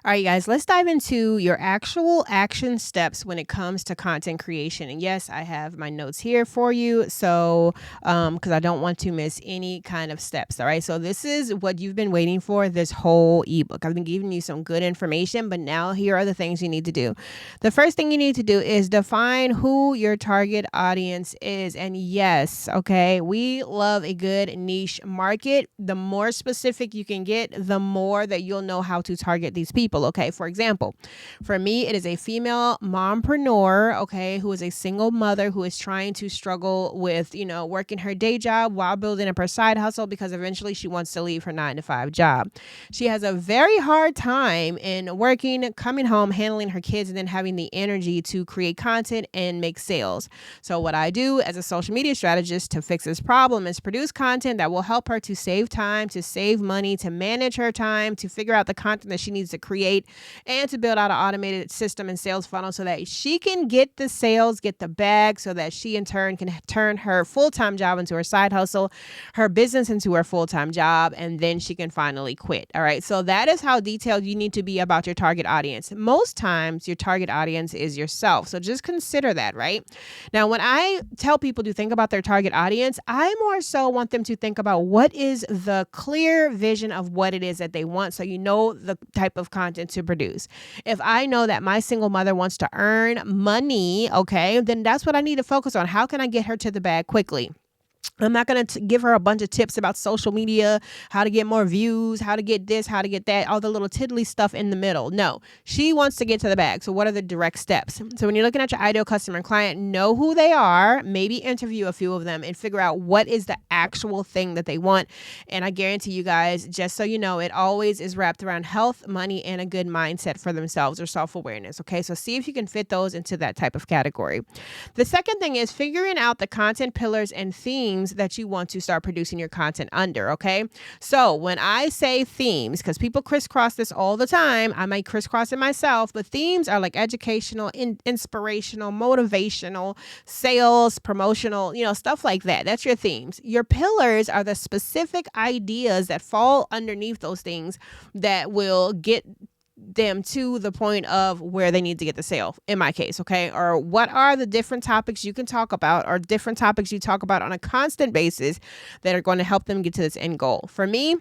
All right, guys, let's dive into your actual action steps when it comes to content creation. And yes, I have my notes here for you. So, because I don't want to miss any kind of steps. All right. So, this is what you've been waiting for this whole ebook. I've been giving you some good information, but now here are the things you need to do. The first thing you need to do is define who your target audience is. And yes, okay, we love a good niche market. The more specific you can get, the more that you'll know how to target these people. Okay, for example, for me, it is a female mompreneur, okay, who is a single mother who is trying to struggle with, working her day job while building up her side hustle because eventually she wants to leave her 9-to-5 job. She has a very hard time in working, coming home, handling her kids, and then having the energy to create content and make sales. So what I do as a social media strategist to fix this problem is produce content that will help her to save time, to save money, to manage her time, to figure out the content that she needs to create, and to build out an automated system and sales funnel so that she can get the sales, get the bag, so that she in turn can turn her full-time job into her side hustle, her business into her full-time job, and then she can finally quit. All right. So that is how detailed you need to be about your target audience. Most times your target audience is yourself. So just consider that, right? Now, when I tell people to think about their target audience, I more so want them to think about what is the clear vision of what it is that they want, so you know the type of content to produce. If I know that my single mother wants to earn money, okay, then that's what I need to focus on. How can I get her to the bag quickly? I'm not going to give her a bunch of tips about social media, how to get more views, how to get this, how to get that, all the little tiddly stuff in the middle. No, she wants to get to the bag. So what are the direct steps? So when you're looking at your ideal customer and client, know who they are, maybe interview a few of them and figure out what is the actual thing that they want. And I guarantee you guys, just so you know, it always is wrapped around health, money, and a good mindset for themselves or self-awareness. Okay, so see if you can fit those into that type of category. The second thing is figuring out the content pillars and themes that you want to start producing your content under. Okay. So when I say themes, because people crisscross this all the time, I might crisscross it myself, but themes are like educational, inspirational, motivational, sales, promotional, stuff like that. That's your themes. Your pillars are the specific ideas that fall underneath those things that will get them to the point of where they need to get the sale, in my case, okay? Or what are the different topics you can talk about, or different topics you talk about on a constant basis that are going to help them get to this end goal? For me,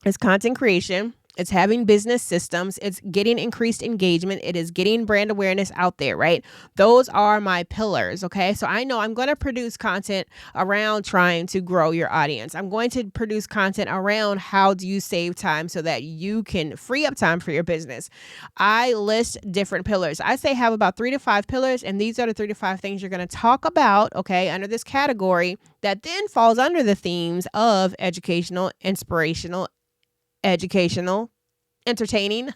it's content creation. It's having business systems. It's getting increased engagement. It is getting brand awareness out there, right? Those are my pillars, okay? So I know I'm going to produce content around trying to grow your audience. I'm going to produce content around how do you save time so that you can free up time for your business. I list different pillars. I say have about 3 to 5 pillars, and these are the 3 to 5 things you're going to talk about, okay, under this category that then falls under the themes of educational, inspirational, entertaining.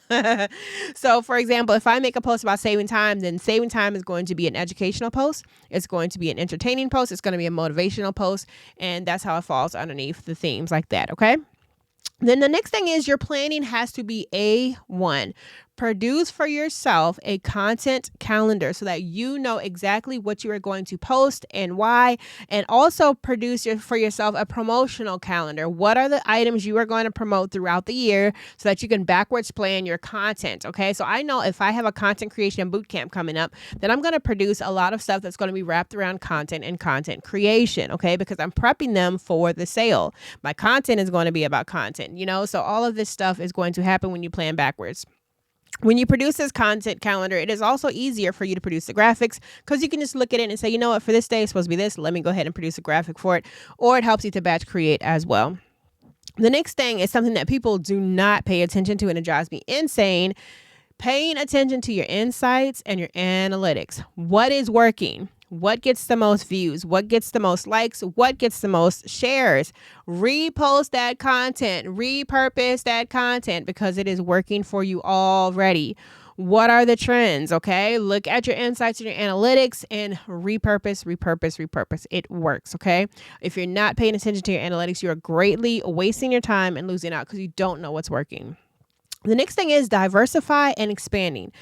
So for example, if I make a post about saving time, then saving time is going to be an educational post. It's going to be an entertaining post. It's going to be a motivational post. And that's how it falls underneath the themes like that. Okay. Then the next thing is your planning has to be A1. Produce for yourself a content calendar so that you know exactly what you are going to post and why, and also produce for yourself a promotional calendar. What are the items you are going to promote throughout the year so that you can backwards plan your content, okay? So I know if I have a content creation bootcamp coming up, then I'm going to produce a lot of stuff that's going to be wrapped around content and content creation, okay? Because I'm prepping them for the sale. My content is going to be about content, so all of this stuff is going to happen when you plan backwards. When you produce this content calendar, it is also easier for you to produce the graphics because you can just look at it and say, you know what, for this day, it's supposed to be this. Let me go ahead and produce a graphic for it. Or it helps you to batch create as well. The next thing is something that people do not pay attention to, and it drives me insane. Paying attention to your insights and your analytics. What is working? What gets the most views? What gets the most likes? What gets the most shares? Repost that content. Repurpose that content because it is working for you already. What are the trends? Okay. Look at your insights and your analytics and repurpose. It works. Okay. If you're not paying attention to your analytics, you are greatly wasting your time and losing out because you don't know what's working. The next thing is diversify and expanding.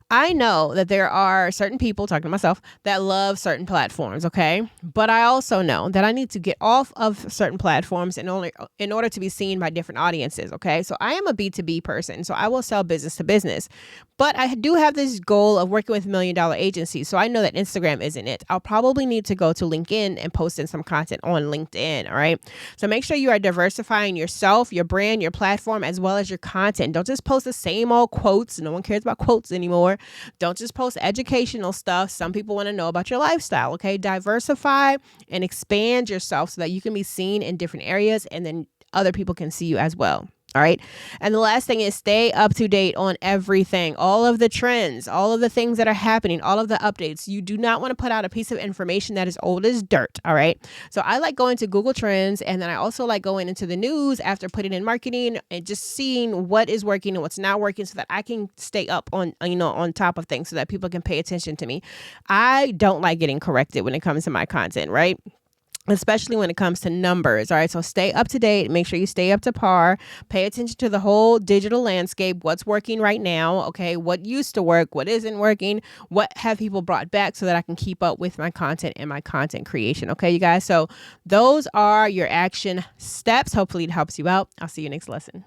I know that there are certain people, talking to myself, that love certain platforms, okay? But I also know that I need to get off of certain platforms in order to be seen by different audiences, okay? So I am a B2B person, so I will sell business to business. But I do have this goal of working with $1 million agencies, so I know that Instagram isn't it. I'll probably need to go to LinkedIn and post in some content on LinkedIn, all right? So make sure you are diversifying yourself, your brand, your platform, as well as your content. Don't just post the same old quotes. No one cares about quotes anymore. Don't just post educational stuff. Some people want to know about your lifestyle, okay? Diversify and expand yourself so that you can be seen in different areas and then other people can see you as well. All right. And the last thing is stay up to date on everything, all of the trends, all of the things that are happening, all of the updates. You do not want to put out a piece of information that is old as dirt. All right. So I like going to Google Trends, and then I also like going into the news after putting in marketing and just seeing what is working and what's not working so that I can stay up on, on top of things so that people can pay attention to me. I don't like getting corrected when it comes to my content, right? Especially when it comes to numbers. All right. So stay up to date. Make sure you stay up to par. Pay attention to the whole digital landscape. What's working right now? Okay. What used to work? What isn't working? What have people brought back so that I can keep up with my content and my content creation? Okay, you guys. So those are your action steps. Hopefully it helps you out. I'll see you next lesson.